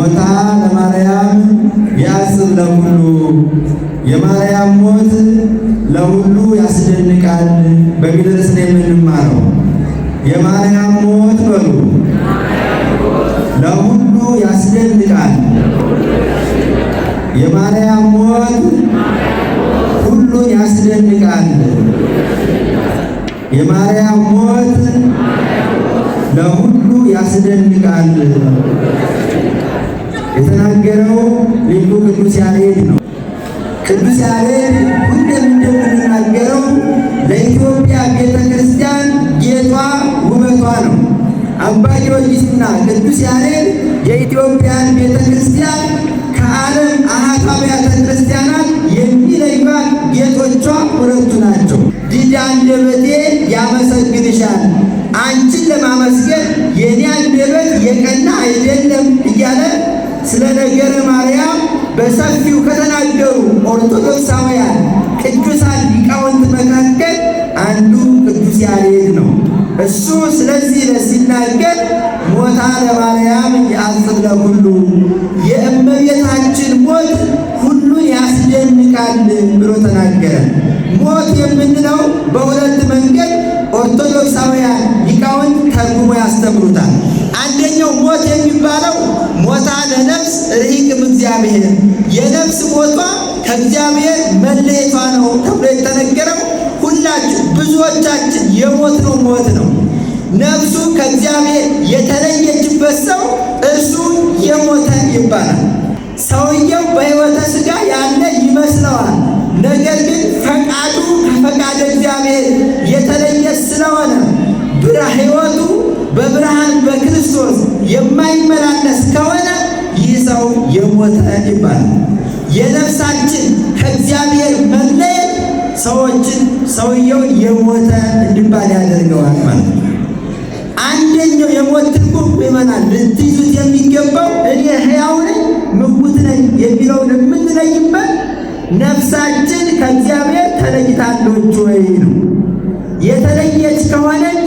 ሞታ ለማርያም ያስብ ለሁሉ የማርያም ሞት ለሁሉ ያስደንቃል በሚል ርዕስ ነው የምንማረው። የማርያም ሞት በሉ ለሁሉ ያስደንቃል። የማርያም ሞት ሁሉን ያስደንቃል። የማርያም ሞት ለሁሉ ያስደንቃል። የተናገረው ሊቁ ቅዱስ ያሬድ ነው። ቅዱስ ያሬድ ሁሌም እንደምንናገረው ለኢትዮጵያ ቤተ ክርስቲያን ጌጧ ውበቷ ነው። አባ ጊዮርጊስና ቅዱስ ያሬድ የኢትዮጵያን ቤተ ክርስቲያን ከዓለም አሃት አብያተ ክርስቲያናት የሚለዩት ጌጦቿ ሁለቱ ናቸው። ዲዳ አንደበቴ ያመሰግንሻል፣ አንቺን ለማመስገን የኔ አንደበት የቀና አይደለም እያለ ስለ ነገረ ማርያም በሰፊው ከተናገሩ ኦርቶዶክሳውያን ቅዱሳን ሊቃውንት መካከል አንዱ ቅዱስ ያሬድ ነው። እሱ ስለዚህ ሲናገር ሞታ ለማርያም ያስብ ለሁሉ የእመቤታችን ሞት ሁሉን ያስደንቃል ብሎ ተናገረ። ሞት የምንለው በሁለት መንገድ ኦርቶዶክሳውያን ሊቃውንት ተርጉሞ ያስተምሩታል። አንደኛው ሞት የሚባለው ሞታ ለነፍስ ርሂቅም እግዚአብሔር፣ የነፍስ ሞቷ ከእግዚአብሔር መለየቷ ነው ተብሎ የተነገረው ሁላችን ብዙዎቻችን የሞት ነው ሞት ነው። ነፍሱ ከእግዚአብሔር የተለየችበት ሰው እርሱ የሞተ ይባላል። ሰውየው በሕይወተ ሥጋ ያለ ይመስለዋል። ነገር ግን ፈቃዱ ከፈቃደ እግዚአብሔር የተለየ ስለሆነ ሕይወቱ በብርሃን በክርስቶስ የማይመላለስ ከሆነ ይህ ሰው የሞተ ይባላል። የነፍሳችን ከእግዚአብሔር መለየት ሰውየው የሞተ እንዲባል ያደርገዋል ማለት ነው። አንደኛው የሞት ትርጉም ይመናል ልትይዙት የሚገባው እኔ ሕያው ነኝ ምውት ነኝ የሚለውን የምንለይበት ነፍሳችን ከእግዚአብሔር ተለይታለች ወይ ነው። የተለየች ከሆነች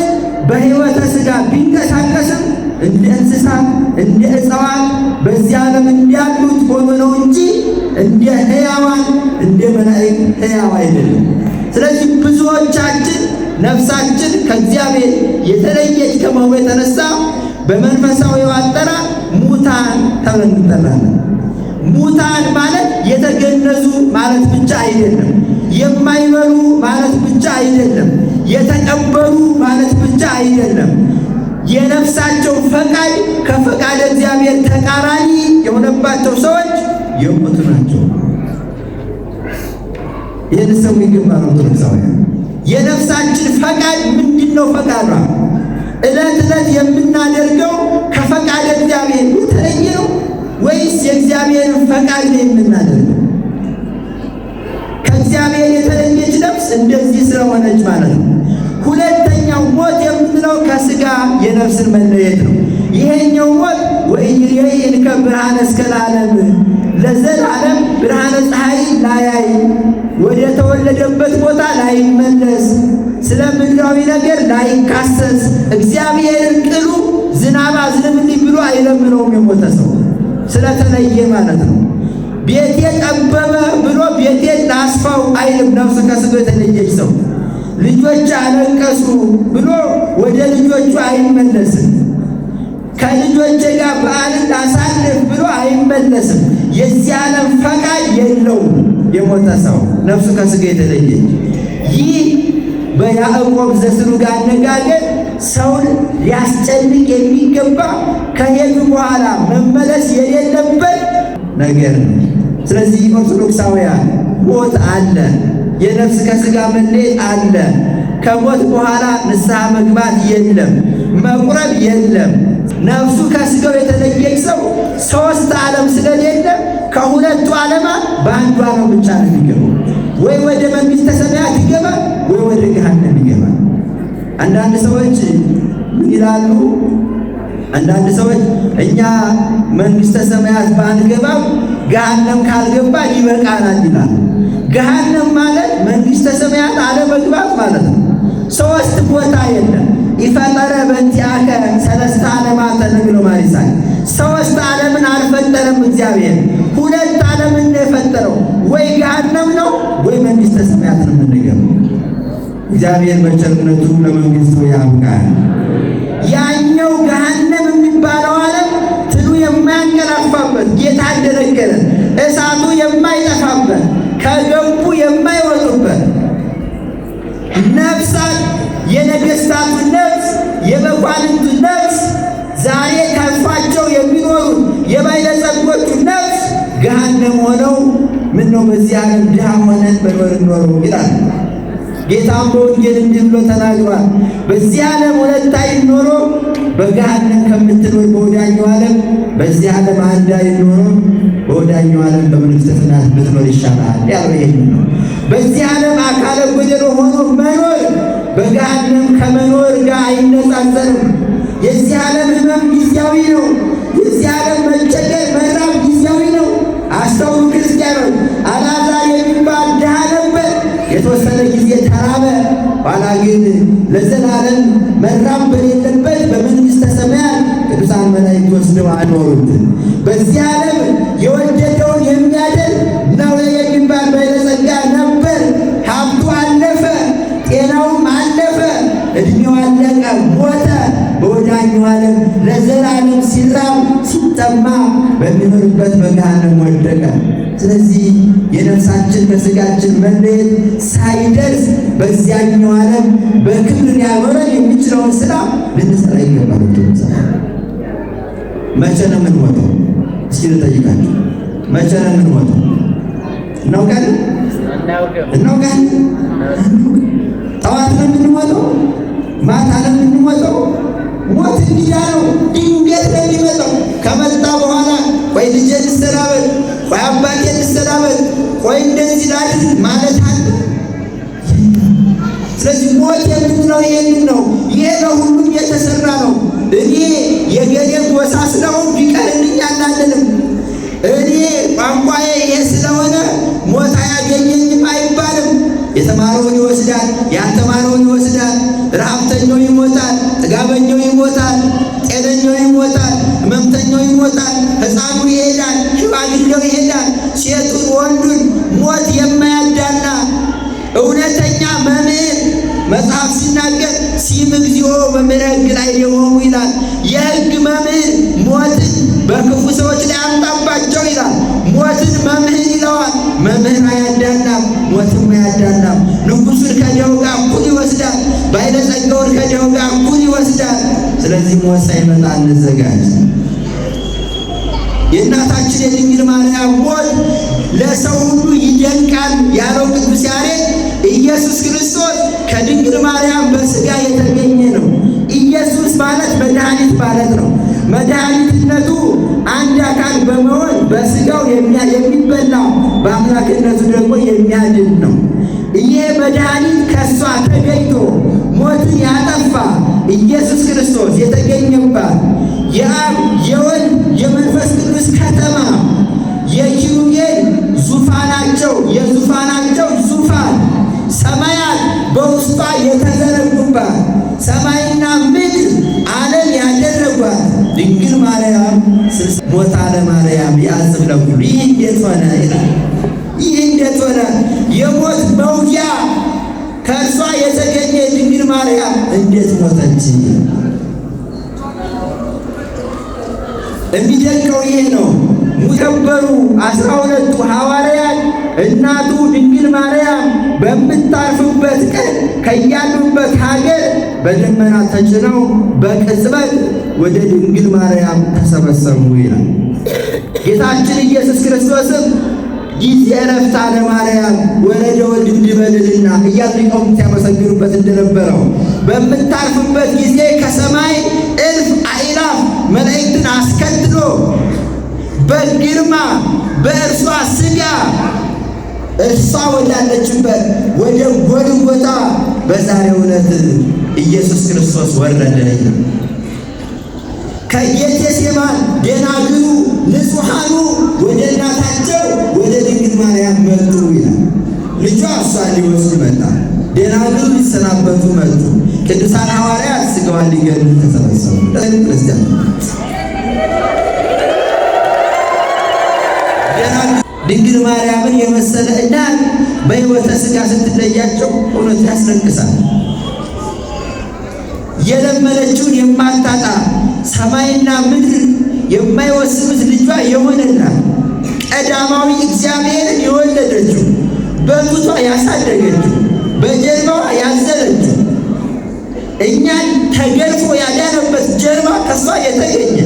በሕይወተ ሥጋ ቢንቀሳቀስም እንደ እንስሳ እንደ እጽዋት በዚህ ዓለም እንዲያሉት ሆኖ ነው እንጂ እንደ ሕያዋን እንደ መላእክት ሕያው አይደለም። ስለዚህ ብዙዎቻችን ነፍሳችን ከእግዚአብሔር የተለየች ከመሆኑ የተነሳ በመንፈሳዊው አጠራር ሙታን ተብለን እንጠራለን። ሙታን ማለት የተገነዙ ማለት ብቻ አይደለም። የማይበሉ ማለት ብቻ አይደለም። የተቀበሩ ማለት ብቻ አይደለም። የነፍሳቸው ፈቃድ ከፈቃድ እግዚአብሔር ተቃራኒ የሆነባቸው ሰዎች የሞቱ ናቸው። ይህን ሰው ይገባል። ኦርቶዶክሳውያን የነፍሳችን ፈቃድ ምንድን ነው? ፈቃዷ ዕለት ዕለት የምናደርገው ከፈቃድ እግዚአብሔር የተለየ ነው ወይስ የእግዚአብሔርን ፈቃድ ነው የምናደርገው? ከእግዚአብሔር የተለየች ነፍስ እንደዚህ ስለሆነች ማለት ነው። ሁለተኛው ሞት የምንለው ከሥጋ የነፍስን መለየት ነው። ይሄኛው ሞት ወኢይሬኢ ብርሃነ እስከ ለዓለም ለዘላለም ብርሃነ ፀሐይ ላያይ ወደ ተወለደበት ቦታ ላይመለስ ስለ ምድራዊ ነገር ላይካሰስ እግዚአብሔርን ቅሉ ዝናብ አዝንብልኝ ብሎ አይለምነውም የሞተ ሰው ስለተለየ ማለት ነው። ቤቴ ጠበበ ብሎ ቤቴን ላስፋው አይልም ነፍሱ ከሥጋው የተለየች ሰው። ልጆች አለቀሱ ብሎ ወደ ልጆቹ አይመለስም። ከልጆቼ ጋር በዓልን ላሳልፍ ብሎ አይመለስም። የዚህ ዓለም ፈቃድ የለውም የሞተ ሰው ነፍሱ ከሥጋ የተለየች። ይህ በያዕቆብ ዘስሩግ አነጋገር ሰውን ሊያስጨንቅ የሚገባ ከሄዱ በኋላ መመለስ የሌለበት ነገር ነው። ስለዚህ ኦርቶዶክሳውያን ሞት አለ፣ የነፍስ ከሥጋ መለየት አለ። ከሞት በኋላ ንስሐ መግባት የለም፣ መቁረብ የለም። ነፍሱ ከሥጋው የተለየች ሰው ሦስት ዓለም ስለሌለ ከሁለቱ ዓለማት በአንዱ ዓለም ብቻ ነው የሚገባው። ወይ ወደ መንግሥተ ሰማያት ይገባል፣ ወይ ወደ ገሃነም ይገባል። አንዳንድ ሰዎች ምን ይላሉ? አንዳንድ ሰዎች እኛ መንግሥተ ሰማያት ባንገባም ገሃነም ካልገባን ይበቃናል ይላሉ። ገሃነም ማለት መንግሥተ ሰማያት አለመግባት ማለት ነው። ሦስት ቦታ የለም። ይፈጠረ በእንቲአከ ሰለስተ ዓለማተ ነግሎ ማሪሳይ ሦስት ዓለምን አልፈጠረ አይደለም እግዚአብሔር። ሁለት ዓለምን ነው የፈጠረው፣ ወይ ገሃነም ነው ወይ መንግሥተ ሰማያት ነው የምንገባው። እግዚአብሔር በቸርነቱ ለመንግሥቱ ያብቃል። ያኛው ገሃነም የሚባለው ዓለም ትሉ የማያንቀላፋበት ጌታ እንደነገረ እሳቱ የማይጠፋበት ከገቡ የማይወጡበት ነፍሳት የነገሥታቱ ነፍስ የመኳንንቱ ነፍስ ዛሬ ከፋቸው የሚኖሩ የባለጸጎቹ ነፍስ ገሃነም ሆነው ምነው በዚህ ዓለም ድሃ ሆነን በኖር ኖሮ ይላል። ጌታም በወንጌል እንዲህ ብሎ ተናግሯል። በዚህ ዓለም ሁለት ዓይን ኖሮ በገሃነም ከምትኖር በወዳኛው ዓለም በዚህ ዓለም አንድ ዓይን ኖሮ በወዳኛው ዓለም በመንግሥተ ሰማያት ብትኖር ይሻላል ያለው ይሄን ነው። በዚህ ዓለም አካለ ጎደሎ ሆኖ መኖር በገሃነም ከመኖር ጋር አይነጻጸርም። የዚህ ዓለም ሕመም ጊዜያዊ ነው። የዚህ ዓለም መቸገር መራብ ጊዜያዊ ነው። አስተውሉ ክርስቲያኖች፣ አልዓዛር የሚባል ድሃ ነበር። የተወሰነ ጊዜ ተራበ። ኋላ ግን ለዘላለም መራብ በሌለበት በመንግሥተ ሰማያት ቅዱሳን መላእክት ወስደው አኖሩት። በዚህ ዓለም የወደደውን የሚያደርግ ነው የሚባል ባለጸጋ ነበር። ሀብቱ አለፈ፣ ጤናውም አለፈ፣ ዕድሜው አለቀ፣ ሞተ። በወዳኛው ዓለም ለዘላለም ሲራብ ሲጠማ በሚኖርበት በገሃነም ወደቀ። ስለዚህ የነፍሳችን ከሥጋችን መለየት ሳይደርስ በዚያኛው ዓለም በክብር ሊያኖረን የሚችለውን ሥራ ልንሰራ ይገባል። መቼ ነው የምንሞተው? እስኪ ልጠይቃችሁ፣ መቼ ነው የምንሞተው? እናውቃለን? ጠዋት ነው የምንሞተው? ማታ ነው የምንሞተው? ሞት እንግዳ ነው፣ ድንገት ነው የሚመጣው። ከመጣ በኋላ ቆይ ልጄ ልሰናበት፣ ቆይ አባቴ ልሰናበት፣ ቆይ እንደዚህ ላድርግ ማለት አለ። ስለዚህ ሞት የምንለው ይሄንን ነው። ይሄ ለሁሉም የተሰራ ነው። እኔ የገሌ ጎሳ ስለሆንኩ ይቀርልኛል አንልም። እኔ ቋንቋዬ ይሄ ስለሆነ ሞት አያገኘኝም አይባልም። የተማረውን ይወስዳል፣ ያልተማረውን ይወስዳል። ረሃብተኛው ይሞታል፣ ጥጋበኛው ይሞታል፣ ጤነኛው ይሞታል፣ ሕመምተኛው ይሞታል፣ ሕፃኑ ይሄዳል፣ ሽማግሌው ይሄዳል፣ ሴቱን ወንዱን ሞት የማያዳላ እውነተኛ መምህር መጽሐፍ ሲናገር ሲም እግዚኦ መምህረ ሕግ ላይ ሊሆኑ ይላል። የሕግ መምህር ሞትን በክፉ ሰዎች ላይ አምጣባቸው ይላል። ሞትን መምህር ይለዋል። መምህር አያዳላም፣ ሞትም አያዳላም። ንጉሡን ከደው ጋር እኩል ይወስዳል፣ ባለጸጋውን ከደው ጋር እኩል ይወስዳል። ስለዚህ ሞት ሳይመጣ እንዘጋጅ። የእናታችን የድንግል ማርያም ሞት ለሰው ሁሉ ይደንቃል ያለው ቅዱስ ያሬድ ኢየሱስ ክርስቶስ ከድንግል ማርያም በሥጋ የተገኘ ነው። ኢየሱስ ማለት መድኃኒት ማለት ነው። መድኃኒትነቱ አንድ አካል በመሆን በሥጋው የሚበላ በአምላክነቱ ደግሞ የሚያድን ነው። ይሄ መድኃኒት ከእሷ ተገኝቶ ሞትን ያጠፋ ኢየሱስ ክርስቶስ የተገኘባት የአብ የወልድ የመንፈስ ቅዱስ ከተማ የኪሩቤል ዙፋናቸው የዙፋናቸው ዙፋን ሰማያት በውስጧ የተዘረጉባት ሰማይና ምድር ዓለም ያደረጓት ድንግል ማርያም ሞታ ለማርያም ያጽብ ለኩሉ። ይህ እንዴት ሆነ ይላል። ይህ እንዴት ሆነ? የሞት መውጊያ ከእርሷ የተገኘ ድንግል ማርያም እንዴት ሞተች? የሚደንቀው ይሄ ነው። ሙከበሩ 12ቱ ሐዋርያት እናቱ ድንግል ማርያም በምታርፍበት ቀን ከያሉበት ሀገር በደመና ተጭነው በቅጽበት ወደ ድንግል ማርያም ተሰበሰቡ ይላል። ጌታችን ኢየሱስ ክርስቶስም ጊዜ ዕረፍታ ለማርያም ወረደ ወልድ እንዲበልልና እያሉ ሊቃውንት ሲያመሰግኑበት እንደነበረው በምታርፍበት ጊዜ ከሰማይ እልፍ አእላፍ መላእክትን አስከትሎ በግርማ በእርሷ ሥጋ እርሷ ወዳለችበት ወደ ጎልጎታ በዛሬው ዕለት ኢየሱስ ክርስቶስ ወረደ። ከጌቴሴማኒ ደናግሉ ንጹሐኑ ወደ እናታቸው ወደ ድንግል ማርያም መጡ ይላል። ልጇ እሷን ሊወስድ መጣ። ደናግሉ ሊሰናበቱ መጡ። ቅዱሳን ሐዋርያት ሥጋዋን ሊገድሉ ተሰበሰቡ። ክርስቲያን ድንግል ማርያምን የመሰለ እናት በሕይወተ ሥጋ ስትለያቸው እውነት ያስለቅሳል። የለመነችውን የማታጣ ሰማይና ምድር የማይወስኑት ልጇ የሆነላት ቀዳማዊ እግዚአብሔርን የወለደችው በጡቷ ያሳደገችው በጀርባዋ ያዘለችው እኛን ተገርፎ ያዳነበት ጀርባ ከሷ የተገኘ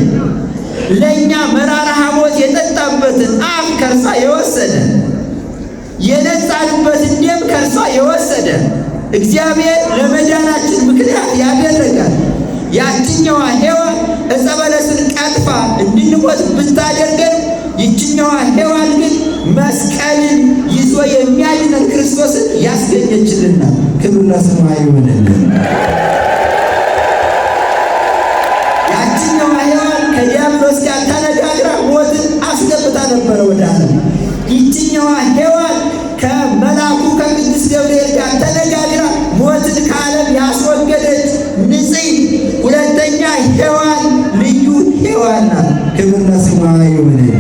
ለእኛ መራራ ሐሞት የጠጣበትን አፍ ከርሷ የወሰደ የነጻንበትን ደም ከርሷ የወሰደ እግዚአብሔር ለመዳናችን ምክንያት ያደረጋል። ያችኛዋ ሔዋን ዕፀ በለስን ቀጥፋ እንድንሞት ብታደርገን ይችኛዋ ሔዋን ግን መስቀልን ይዞ የሚያድነን ክርስቶስን ያስገኘችልናል። ክብር ለስሙ ይሁንልን። ያችኛዋ ሔዋን ከዲያብሎስ ጋር ተነጋግራ ሞትን አስገብታ ነበረ ወደ ዓለም። ይችኛዋ ሔዋን ከመልአኩ ከቅዱስ ገብርኤል ጋር ተነጋግራ ሞትን ከዓለም ያስወገደች ንጽሕት ሁለተኛ ሔዋን ልዩ ሔዋን ናት። ክብር ለስሙ ይሁንልን።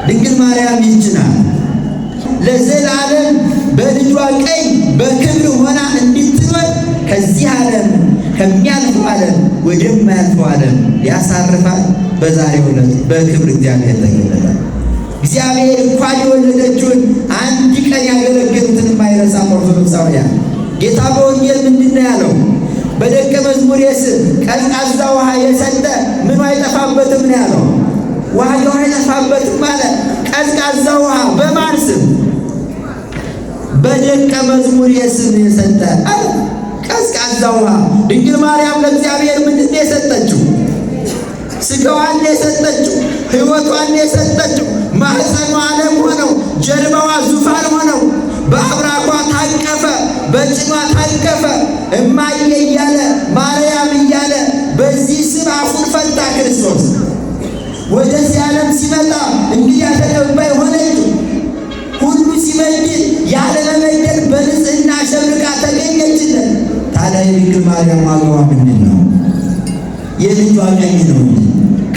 ድንግል ማርያም ይህች ናት ለዘላለም በልጇ ቀኝ በክብር ሆና እንድትኖር ከዚህ ዓለም ከሚያልፈው ዓለም ወደማያልፈው ዓለም ያሳርፋል። በዛሬው ዕለት በክብር እግዚአብሔር ተገለጠ። እግዚአብሔር እንኳን የወለደችውን አንድ ቀን ያገለገሉትን የማይረሳ ኦርቶዶክሳውያን ጌታ በወንጌል ምንድን ነው ያለው? በደቀ መዝሙር ስም ቀዝቃዛ ውሃ የሰጠ ምኑ አይጠፋበትም ነው ያለው። ዋጋው አይጠፋበትም ማለት ቀዝቃዛ ውሃ በማን ስም? በደቀ መዝሙር ስም የሰጠ ቀዝቃዛ ውሃ። ድንግል ማርያም ለእግዚአብሔር ምንድን ነው የሰጠችው? ሥጋዋን የሰጠችው፣ ሕይወቷን የሰጠችው። ማኅፀኗ ዓለም ሆነው ጀርባዋ ዙፋን ሆነው በአብራኳ ታቀፈ፣ በጭኗ ታቀፈ። እማዬ እያለ ማርያም እያለ በዚህ ስም አፉን ፈታ። ክርስቶስ ወደዚህ ዓለም ሲመጣ እንግዲህ ተቀባይ ሆነች። ሁሉ ሲበድል ያለመበደል በንጽሕና ሸብርቃ ተገኘችለን። ታዲያ የድንግል ማርያም ዋጋዋ ምንድን ነው? የልጇ ቀኝ ነው እንጂ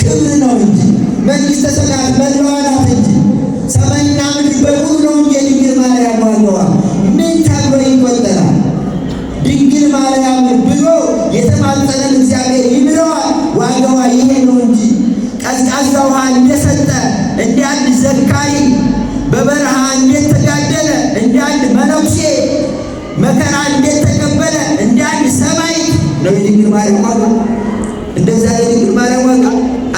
ክብር ነው እንጂ መንግሥተ ሰማያት መለዋ ናት እንጂ ሰማይና ምድር በሙሉ ነው እንጂ የድንግል ማርያም ዋጋዋ ምን ተብሎ ይቆጠራል? ድንግል ማርያም ብሎ የተማጸነን እግዚአብሔር ይምረዋል። ዋጋዋ ይሄ ነው እንጂ ቀዝቃዛ ውሃ እንደሰጠ እንደ አንድ ዘካሪ በበረሃ እንዴት ተጋደለ፣ እንደ አንድ መነኩሴ መከራ እንዴት ተቀበለ፣ እንደ አንድ ሰማዕት ነው የድንግል ማርያም ዋጋ። እንደዛ የድንግል ማርያም ዋጋ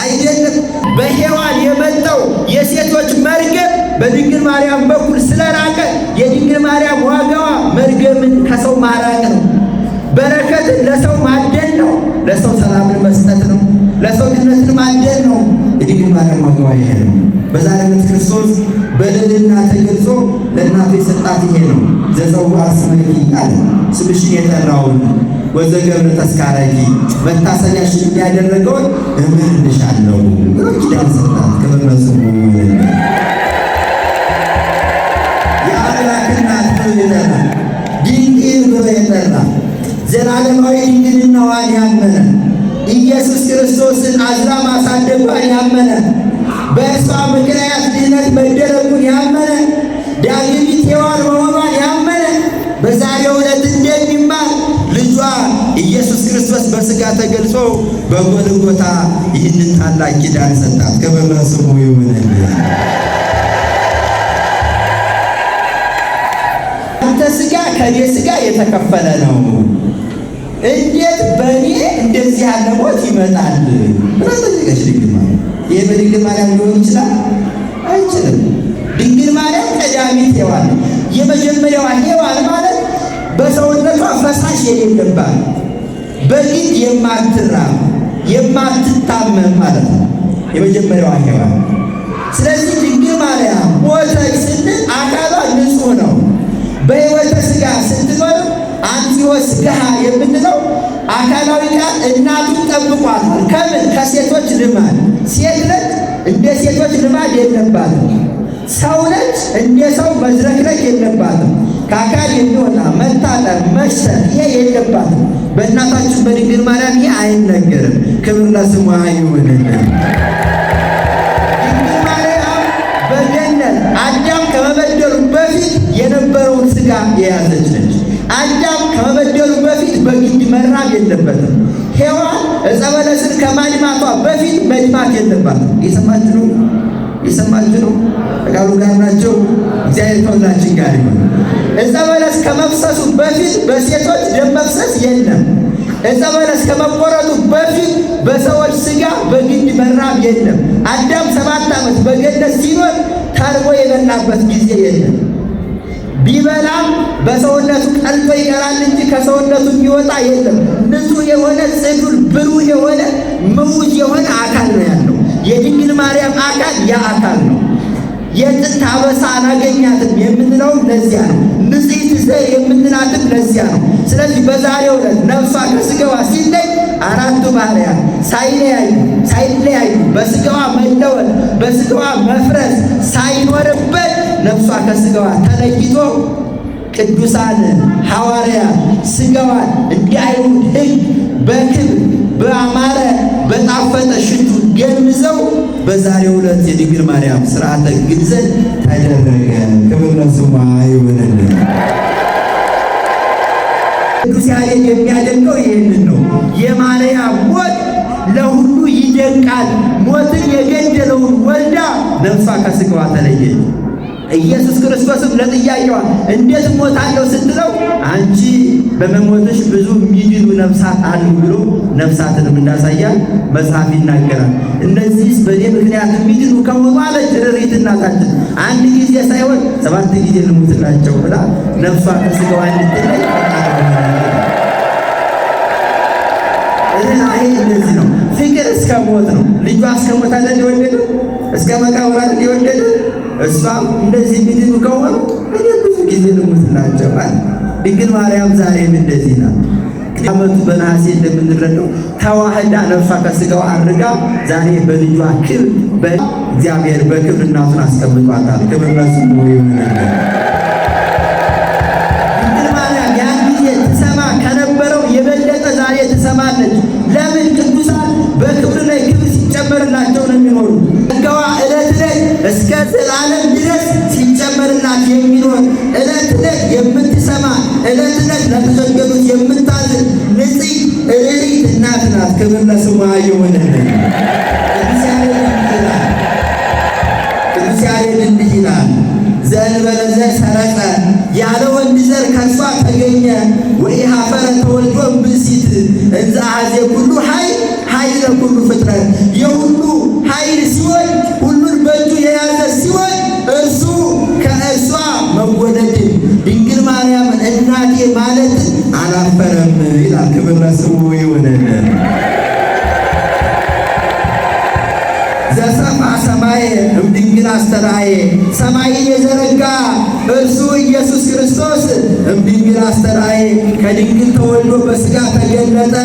አይደለም። በሔዋን የመጣው የሴቶች መርገም በድንግል ማርያም በኩል ስለራቀ የድንግል ማርያም ዋጋዋ መርገምን ከሰው ማራቅ ነው። በረከትን ለሰው ማደል ነው። ለሰው ሰላምን መስጠት ነው። ለሰው ድነትን ማደል ነው። የድንግል ማርያም ዋጋዋ ይሄ ነው። በዛሬው ዕለት ክርስቶስ በልዕልና ተገልጾ ለእናቱ የሰጣት ይሄ ነው። ዘፀውዐ ስመኪ አለ ስምሽን የጠራውን ወዘገብረ ተስካረኪ መታሰቢያሽን የሚያደረገውን እምርልሻለሁ ብሎ ኪዳን ሰጣት። ክብር ለስሙ ይሁን። የአምላክ እናት ብሎ የጠራ ድንግል ብሎ የጠራ ዘላለማዊ ድንግልናዋን ያመነ ኢየሱስ ክርስቶስን አዝራ ማሳደጓን ያመነ በእርሷ ምክንያት ድኅነት መደረጉን ያመነ ዳግሚት ሔዋን መሆኗን ያመነ በዛሬው ዕለት እንደሚማር ልጇ ኢየሱስ ክርስቶስ በሥጋ ተገልጾ በጎልጎታ ይህንን ታላቅ ኪዳን ሰጣት። ክብር ለስሙ ይሁን። አንተ ሥጋ ከኔ ሥጋ የተከፈለ ነው፣ እንዴት በእኔ እንደዚህ ያለ ሞት ይመጣል ብላ ጠየቀች ድንግል ማርያም። ይህ በድንግል ማርያም ሊሆን ይችላል? አይችልም። ድንግል ማርያም ቀዳሚት ሔዋን፣ የመጀመሪያዋ ሔዋን ማለት በሰውነቷ ፈሳሽ የሌለባት በግድ የማትራብ የማትታመም ማለት ነው የመጀመሪያዋ ሔዋን። ስለዚህ ድንግል ማርያም ሞተች ስንል አካሏ ንጹሕ ነው። በሕይወተ ሥጋ ስትኖር አንቲዮ ሥጋሃ የምንለው አካላዊ ቃል እናቱን ጠብቋታል። ከምን? ከሴቶች ልማድ። ሴት ነች፣ እንደ ሴቶች ልማድ የለባትም። ሰው ነች፣ እንደ ሰው መዝረክረክ የለባትም። ከአካል የሚወጣ መታጠብ፣ መሽተት ይሄ የለባትም። በእናታችን በድንግል ማርያም ይህ አይነገርም። ክብር ለስሟ ይሁንልን። ድንግል ማርያም በገነት አዳም ከመበደሉ በፊት የነበረውን ሥጋ የያዘች ነች። አዳም ከመበደሉ በፊት በግድ መራብ የለበትም። ሔዋን ዕፀ በለስን ከማድማቷ በፊት መድማት የለባትም። የሰማችሁ ነው? የሰማችሁ ነው? ቃሉ ጋር ናቸው። እግዚአብሔር ከሁላችን ጋር ይሁን። ዕፀ በለስ ከመፍሰሱ በፊት በሴቶች ደም መፍሰስ የለም። ዕፀ በለስ ከመቆረጡ በፊት በሰዎች ሥጋ በግድ መራብ የለም። አዳም 7 ዓመት በገነት ሲኖር ተርቦ የበላበት ጊዜ የለም። ቢበላም በሰውነቱ ቀልጦ ይቀራል እንጂ ከሰውነቱ የሚወጣ የለም። ንጹሕ የሆነ ጽዱል ብሩህ የሆነ ምውት የሆነ አካል ነው ያለው። የድንግል ማርያም አካል ያ አካል ነው። የጥንት አበሳ አላገኛትም የምንለውም ለዚያ ነው። ንጽሕት ዘር የምንላትም ለዚያ ነው። ስለዚህ በዛሬው ዕለት ነፍሷ ከሥጋዋ ሲለይ አራቱ ባህርያት ሳይለያዩ በሥጋዋ መለወጥ በሥጋዋ መፍረስ ሳይኖርበት ነፍሷ ከሥጋዋ ተለይቶ ቅዱሳን ሐዋርያት ሥጋዋን እንዲህ አይሁድ ሕግ በክብር በአማረ በጣፈጠ ሽቱ ገንዘው በዛሬው ዕለት የድንግል ማርያም ሥርዓተ ግንዘት ተደረገ። ክብር ለስሟ ይሁንልን። ቅዱስ ያሬድ የሚያደንቀው ይህንን ነው። የማርያም ሞት ለሁሉ ይደንቃል። ሞትን የገደለውን ወልዳ ነፍሷ ከሥጋዋ ተለየች። ኢየሱስ ክርስቶስም ለጥያቄዋ እንዴት ሞታለሁ ስትለው አንቺ በመሞትሽ ብዙ የሚድኑ ነፍሳት አሉ ብሎ ነፍሳትንም እንዳሳያል መጽሐፍ ይናገራል። እነዚህስ በእኔ ምክንያት የሚድኑ ከሆኑ አለች ርሪት እናታችን አንድ ጊዜ ሳይሆን 7 ጊዜ ልሙትላቸው ብላ ነፍሷ ከሥጋዋ እንድትለይ እንደዚህ ነው። ፍቅር እስከ ሞት ነው። ልጇ እስከ ሞት አለ ሊወደድ እስከ መቃብር አለ ሊወደድ እሷም እንደዚህ የሚድኑ ከሆኑ እኔ ብዙ ጊዜ ልሙትላቸው አለ። ድንግል ማርያም ዛሬም እንደዚህ ናት። ዓመቱ በነሐሴ እንደምንረዳው ተዋህዳ ነፍሷ ከሥጋዋ አድርጋ ዛሬ በልጇ ክብር በእግዚአብሔር በክብር እናቱን አስቀምጧታል። ክብር ለስሙ ይሁንልን። ድንግል ማርያም ያን ጊዜ ትሰማ ከነበረው የበለጠ ዛሬ ትሰማለች። ለምን? ቅዱሳን በክብር ላይ ክብር ሲጨመርላቸው ነው የሚኖሩ። ጸጋዋ ዕለት ዕለት እስከ ዘላለም ድረስ ሲጨመርላት የሚኖር ዕለት ዕለት የምትሰማ ዕለት ዕለት ለተቸገሩት የምታዝን ንጽሕት ርሪት እናት ናት። ክብር ለስሟ ይሁንልን። ቅዱስ ያሬድ እንዲህ ይላል፣ ዘእንበለ ዘር ሰረጸ ያለ ወንድ ዘር ከእርሷ ተገኘ ወኢኀፈረ ተወልዶ ብእሲት እንዘ አኀዜ ኩሉ ኃይለ ኩሉ ፍጥረት የሁሉ ኃይል ሲሆን ሁሉን በእጁ የያዘ ሲሆን እርሱ ከእርሷ መወለድን ድንግል ማርያምን እናቴ ማለት አላፈረም ይላል። ክብር ለስሙ ይሁንልን። ዘሰምዐ ሰማየ እምድንግል አስተርአየ ሰማይን የዘረጋ እርሱ ኢየሱስ ክርስቶስ እምድንግል አስተርአየ ከድንግል ተወልዶ በሥጋ ተገለጠ።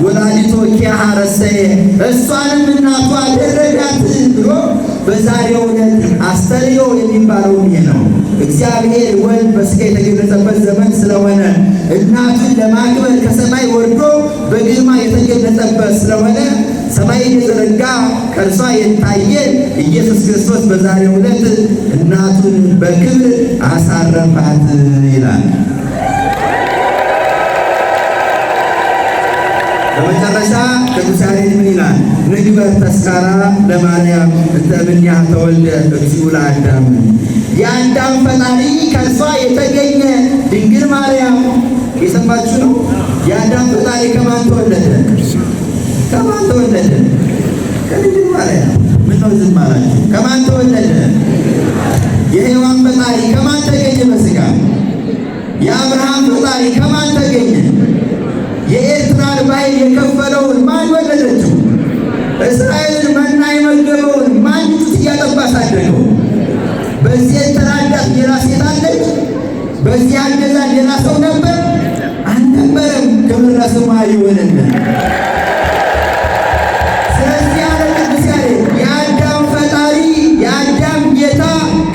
ወላዲቶ ኪያሃ ረሰየ እሷንም እናቱ አደረጋት ብሎ በዛሬው ዕለት አስተርእዮ የሚባለው ይህ ነው። እግዚአብሔር ወልድ በሥጋ የተገለጸበት ዘመን ስለሆነ እናቱን ለማክበር ከሰማይ ወርዶ በግርማ የተገለጸበት ስለሆነ ሰማይን የዘረጋ ከእርሷ የታየ ኢየሱስ ክርስቶስ በዛሬው ዕለት እናቱን በክብር አሳረፋት ይላል። በመጨረሻ ቅዱስ ያሬድ ምን ይላል? ንግበር ተስካራ ለማርያም እንተ እምኔሃ ተወልደ እግዚኡ ለአዳም የአዳም ፈጣሪ ከእርሷ የተገኘ ድንግል ማርያም የሰማችሁ ነው። የአዳም ፈጣሪ ከማን ተወለደ? ከማን ተወለደ? ከድንግል ማርያም። ምነው ዝም አላችሁ? ከማን ተወለደ? የሔዋን ፈጣሪ ከማን ተገኘ? በሥጋ። የአብርሃም ፈጣሪ ከማን ተገኘ? የኤርትራን ባሕር የከፈለውን ማን ወለደችው? እስራኤልን መና የመገበውን ማን ጡት እያጠባ አሳደገው? በዚህ የተራዳት ሌላ ሴት አለች? በዚህ አገዛዝ ሌላ ሰው ነበር? አልነበረም። ክብር ለስሟ ይሁንልን። ስለዚህ ያለ ቅዱስ ያሬድ የአዳም ፈጣሪ የአዳም ጌታ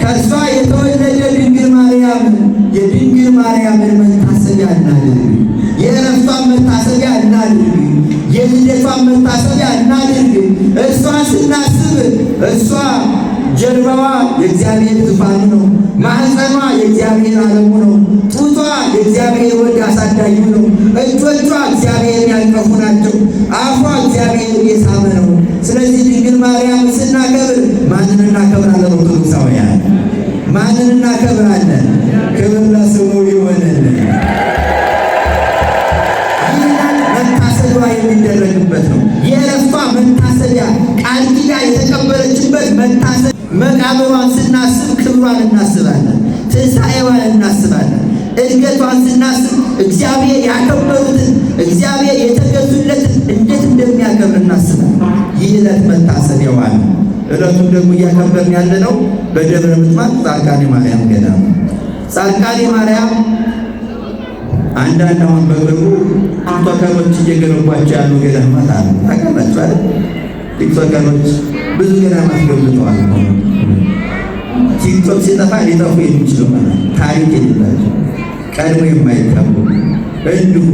ከእርሷ የተወለደ ድንግል ማርያም የድንግል ማርያምን መታሰቢያ እናድርግ። የዕረፍቷን መታሰቢያ የእሷን መታሰቢያ እናድርግ። እሷን ስናስብ እሷ ጀርባዋ የእግዚአብሔር ዙፋኑ ነው። ማኅፀኗ የእግዚአብሔር ዓለሙ ነው። ጡቷ የእግዚአብሔር ወልድ አሳዳጊ ነው። እጆቿ እግዚአብሔርን ያቀፉ ናቸው። አፏ እግዚአብሔርን የሳመ ነው። ስለዚህ ድንግል ማርያም ስናከብር ማንን እናከብራለን? ኦርቶዶክሳውያን ማንን እናከብራለን? ክብር ለስሙ ይሆንልን። መታሰቢያ የሚደረግበት ነው። የእረፍቷ መታሰቢያ ቃል ኪዳን የተቀበለችበት መታሰቢያ። መቃብሯን ስናስብ ክብሯን እናስባለን፣ ትንሣኤዋን እናስባለን። እድገቷን ስናስብ እግዚአብሔር ያከበሩትን እግዚአብሔር የተገዙለትን እንዴት እንደሚያከብር እናስባለን። ይህ ዕለት መታሰቢያዋ ነው። ዕለቱን ደግሞ እያከበርን ያለነው በደብረ ምጥማቅ ጻድቃኔ ማርያም ገዳም። ጻድቃኔ ማርያም አንዳንድ አሁን በቅርቡ ቲክቶከሮች እየገነቧቸው ያሉ ገዳማት አሉ። ታውቃላችሁ አይደል? ቲክቶከሮች ብዙ ገዳማት ገንብተዋል። ቲክቶክ ሲጠፋ ሊጠፉ የሚችሉ ማለት ታሪክ የሌላቸው ቀድሞ የማይታወቁ እንዲሁ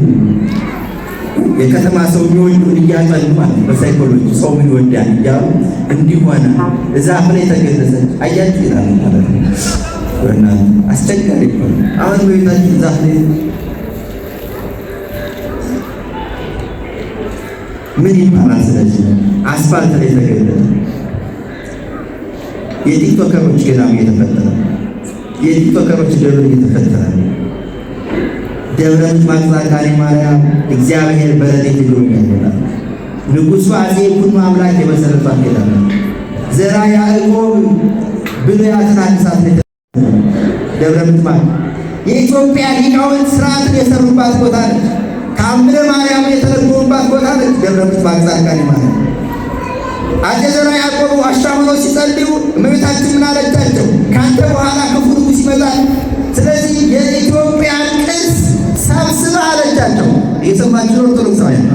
የከተማ ሰው የሚወዱን እያጠኑ ማለት በሳይኮሎጂ ሰው ምን ይወዳል እያሉ እንዲሆነ ዛፍ ላይ ተገለጸች። አያችሁ ይላል ማለት ነው። አስቸጋሪ ነው። አሁን በቤታችን ዛፍ ላይ ምን ይባላል? ስለዚህ አስፋልት ላይ ተገለጠ። የቲክቶከሮች ገዳም እየተፈጠረ የቲክቶከሮች ደብር እየተፈጠረ ደብረ ምጥማቅ ጻድቃኔ ማርያም እግዚአብሔር በረድኤት ይጎበኛል። ንጉሡ አፄ ይኩኖ አምላክ የመሰረቷት ገዳም ዘራ ያዕቆብ ብሉያትን አዲሳት ላይ ደብረ ምጥማቅ የኢትዮጵያ ሊቃውንት ሥርዓትን የሰሩባት ቦታ ነች። ተአምረ ማርያም የተረጎሙባት ቦታ ነች ደብረ ምጥማቅ ጻድቃኔ ማርያም። አፄ ዘርዓ ያዕቆብ ዋሻ ሆነው ሲጸልዩ እመቤታችን ምን አለቻቸው? ካንተ በኋላ ክፉ ንጉሥ ይመጣል፣ ስለዚህ የኢትዮጵያን ቅርስ ሰብስበህ አለቻቸው። የሰማችሁ ኦርቶዶክሳውያን፣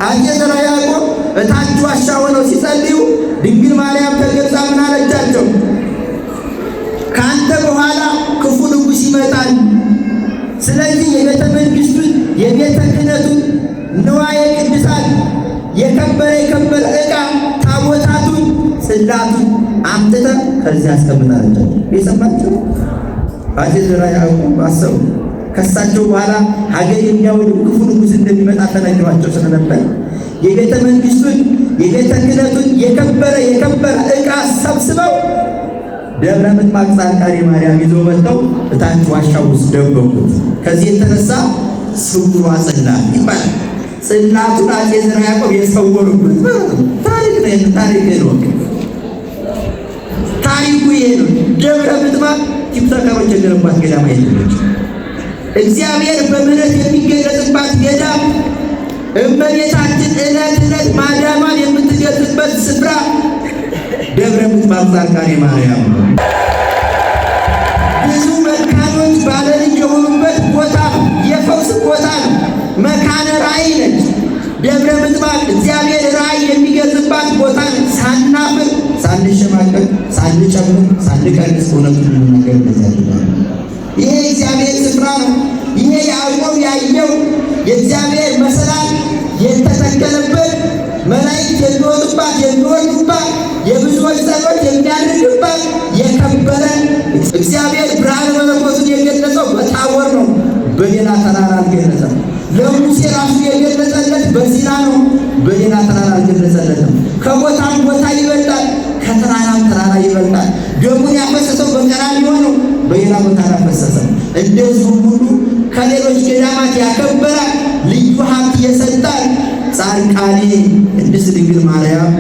አፄ ዘርዓ ያዕቆብ እታች ዋሻ ሆነው ሲጸልዩ ድንግል ማርያም ተገልጻ ምን አለቻቸው? ካንተ በኋላ ክፉ ንጉሥ ይመጣል፣ ስለዚህ የቤተ መንግሥቱን የቤተ ክህነቱን ንዋየ ቅድሳት የከበረ ዕቃ ታቦታቱን ጽላቱን አምጥተህ ከዚህ አስቀምጣለች። የሰማችሁ አፄ ዘርዓ ያዕቆብ አሰቡ። ከሳቸው በኋላ ሀገር የሚያወድም ክፉ ንጉሥ እንደሚመጣ ተነግሯቸው ስለነበር የቤተ መንግሥቱን የቤተ ክህነቱን የከበረ ዕቃ ሰብስበው ደብረ ምጥማቅ ጻድቃኔ ማርያም ይዘው መጥተው እታች ዋሻው ውስጥ ደበቁት። ከዚህ የተነሳ ስውሯ ጽላት ይባላል። ጽላቱን አፄ ዘርዓ ያዕቆብ የሰወሩበት ታሪክ ነው። ታሪኩ ይሄ ነው። ደብረ ምጥማቅ ቲክቶከሮች የገነቧት ገዳም አይደለች። እግዚአብሔር በምሕረት የሚገለጽባት ገዳም፣ እመቤታችን ዕለት ዕለት ማዳኗን የምትገልጽበት ስፍራ ደብረ ምጥማቅ ጻድቃኔ ማርያም ነው። ብዙ መካኖች ባለ ልጅ የሆኑበት ቦታ ነው። የፈውስ ቦታ ነው። መካነ ራእይ ነች ደብረ ምጥማቅ። እግዚአብሔር ራእይ የሚገልጽባት ቦታ ነች። ሳናፍር፣ ሳንሸማቀቅ፣ ሳንጨምር፣ ሳንቀንስ እውነቱን እንናገር በዚያ ይሄ እግዚአብሔር ስፍራ ነው። ይሄ ያዕቆብ ያየው የእግዚአብሔር መሰላል የተተከለበት መላእክት የሚወጡባት የሚወርዱባት የብዙዎች ጸሎት የሚያድርግባት የከበረ እግዚአብሔር ብርሃነ መለኮቱን የገለጸው በታቦር ነው። በሌላ ተራራ አልገለጸም። ለሙሴ ራሱ የገለጸለት በሲና ነው። በሌላ ተራራ አልገለጸለትም። ከቦታም ቦታ ይበልጣል፣ ከተራራም ተራራ ይበልጣል። ደሙን ያፈሰሰው በቀራንዮ ነው። በሌላ ቦታ አላፈሰሰም። እንደዚሁም ሁሉ ከሌሎች ገዳማት ያከበራል፣ ልዩ ሀብት የሰጣል። ጻድቃኔ ቅድስት ድንግል ማርያም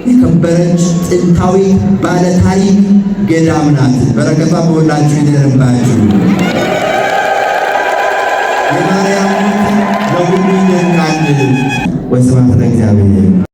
የከበረች ጥንታዊ ባለ ታሪክ ገዳም ናት። በረከቷ በሁላችሁ ይደርባችሁ። የማርያም ለሁሉ ይደንቃል። ወስብሐት ለእግዚአብሔር።